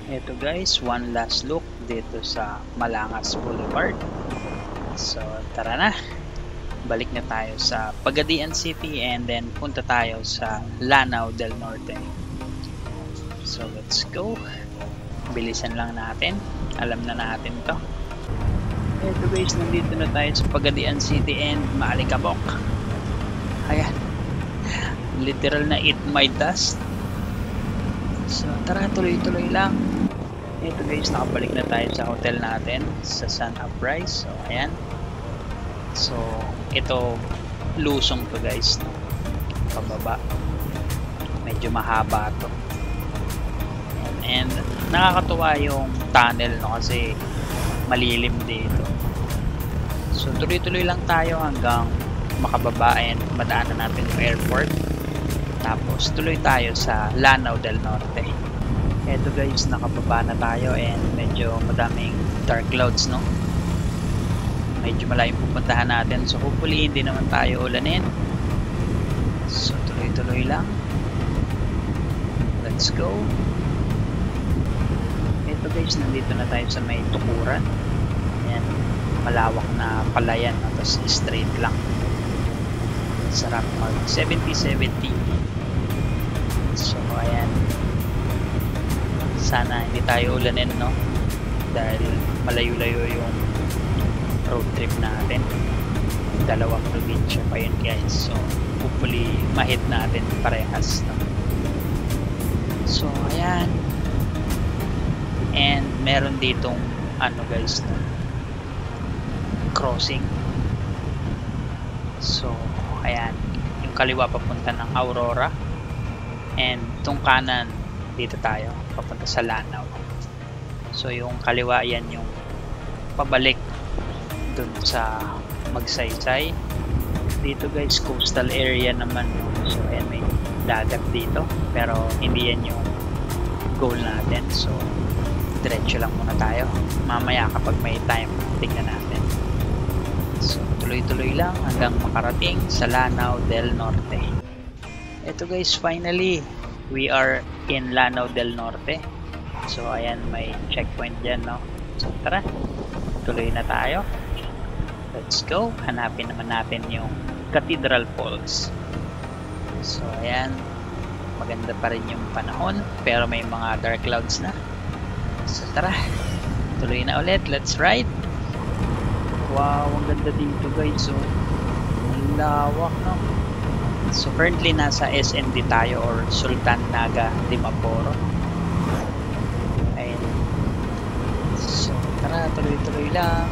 Ito guys, one last look dito sa Malangas Boulevard. So tara na, balik na tayo sa Pagadian City and then punta tayo sa Lanao del Norte. So let's go, bilisan lang natin, alam na natin to. Ito guys, nandito na tayo sa Pagadian City and Maalikabok. Ayan, literal na eat my dust. So tara, tuloy-tuloy lang. Ito guys, nakabalik na tayo sa hotel natin sa Sun Uprise. So ayan, so ito lusong to guys, no? Pababa, medyo mahaba to. And nakakatuwa yung tunnel, no? Kasi malilim dito. So tuloy-tuloy lang tayo hanggang makababa and madaanan natin yung airport. Tapos tuloy tayo sa Lanao del Norte. Eto guys, nakababa na tayo and medyo madaming dark clouds, no? Medyo malayong pupuntahan natin. So hopefully hindi naman tayo ulanin. So tuloy-tuloy lang. Let's go. Eto guys, nandito na tayo sa may tukuran. Ayan, malawak na palayan, no? Tapos straight lang. Sarap mag 70-70. So ayan, sana hindi tayo ulanin, no? Dahil malayo-layo yung road trip natin, dalawang probinsya pa yun guys. So hopefully ma-hit natin parehas, no? So ayan, and meron ditong ano guys, no? Crossing. So ayan, yung kaliwa papunta ng Aurora and itong kanan dito tayo papunta sa Lanao. So yung kaliwa, yan yung pabalik dun sa Magsaysay. Dito guys, coastal area naman. So ayan, may dagat dito pero hindi yan yung goal natin. So diretso lang muna tayo, mamaya kapag may time tingnan natin. So tuloy-tuloy lang hanggang makarating sa Lanao del Norte. Ito guys, finally we are in Lanao del Norte. So ayan, may checkpoint dyan, no? So tara, tuloy na tayo. Let's go. Hanapin naman natin yung Cathedral Falls. So ayan, maganda pa rin yung panahon pero may mga dark clouds na. So tara, tuloy na ulit. Let's ride. Wow, ang ganda dito guys. So ang lawak, no? So currently nasa SND tayo or Sultan Naga Dimaporo. Ayun. So tara, tuloy-tuloy lang.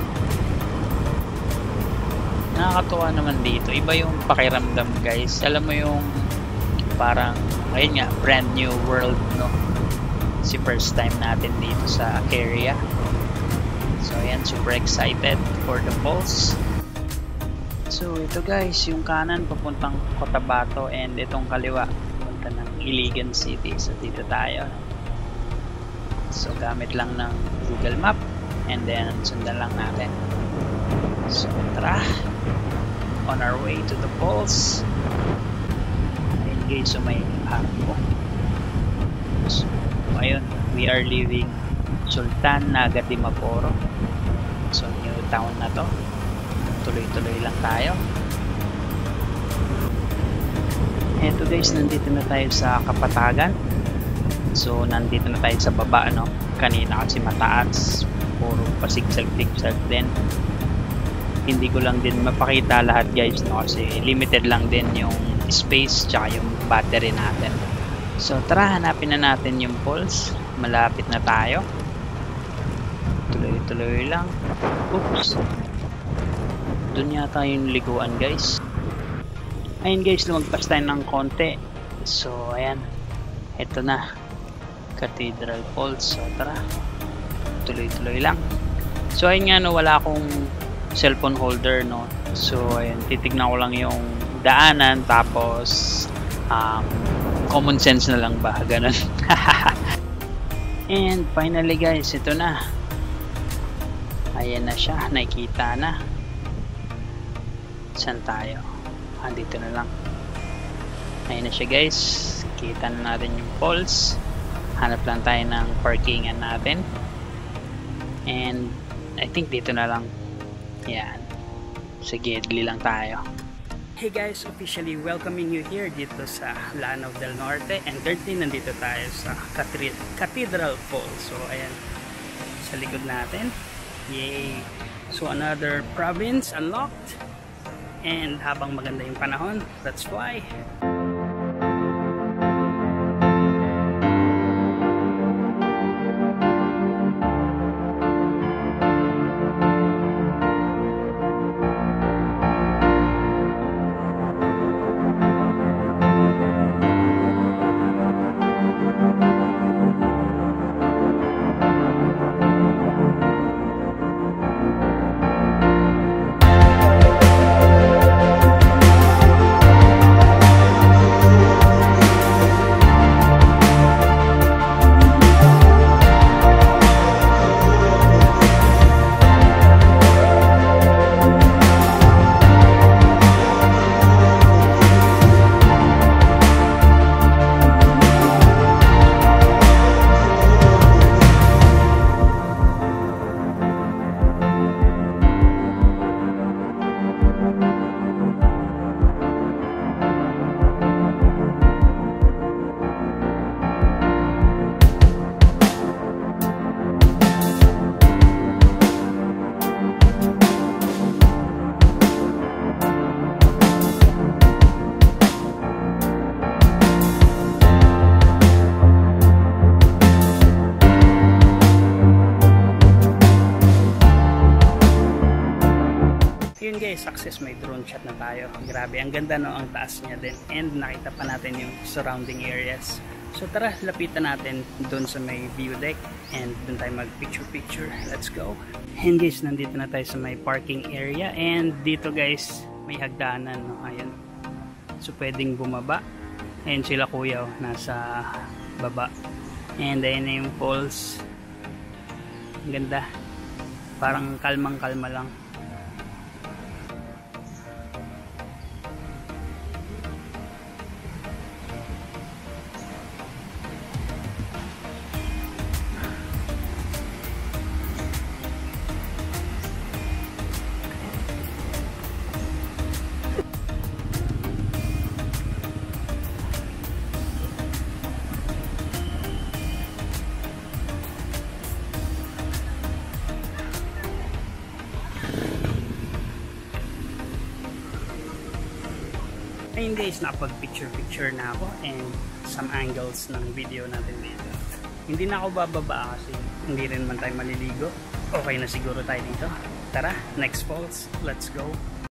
Nakakatuwa naman dito. Iba yung pakiramdam guys. Alam mo yung parang, ayun nga, brand new world, no? Si first time natin dito sa area. So ayan, super excited for the falls. So ito guys, yung kanan papuntang Cotabato and itong kaliwa papunta ng Iligan City. So dito tayo. So gamit lang ng Google Map and then sundan lang natin. So tara, on our way to the falls. Ayun guys, so may hako. So ayun, we are leaving Sultan Naga Dimaporo. So new town na to. Tuloy-tuloy lang tayo. Eto guys, nandito na tayo sa Kapatagan. So nandito na tayo sa baba, no? Kanina kasi mataas, puro pasigsag-tigsag din. Hindi ko lang din mapakita lahat guys, no? Kasi limited lang din yung space tsaka yung battery natin. So tara, hanapin na natin yung falls. Malapit na tayo. Tuloy-tuloy lang. Oops, doon yata yung liguan guys. Ayun guys, lumagpas tayo ng konti. So ayan, eto na Cathedral Falls. So tara, tuloy-tuloy lang. So ayun nga, no, wala akong cellphone holder, no? So ayun, titignan ko lang yung daanan tapos common sense na lang ba, ganun. And finally guys, ito na. Ayan na siya, nakikita na. Saan tayo? Dito na lang. Ayun na siya guys, kita na natin yung falls. Hanap lang tayo ng parkingan natin. And I think dito na lang. Yan. Sa Gedli lang tayo. Hey guys, officially welcoming you here dito sa Lanao del Norte. And thirdly, nandito tayo sa Cathedral Falls. So ayan, sa likod natin. Yay! So another province unlocked. And habang maganda yung panahon, let's fly! Yun guys, success, may drone shot na tayo. Grabe, ang ganda no, ang taas niya din. And nakita pa natin yung surrounding areas. So tara, lapitan natin doon sa may view deck. And doon tayo mag picture. Let's go. And guys, nandito na tayo sa may parking area. And dito guys, may hagdanan. No? Ayan. So pwedeng bumaba. And sila kuya, nasa baba. And ayun na yung falls. Ang ganda. Parang kalmang-kalma lang. Ayun guys, nakapag-picture na ako and some angles ng video natin dito. Hindi na ako bababa kasi hindi rin man tayo maliligo. Okay na siguro tayo dito. Tara, next falls, let's go!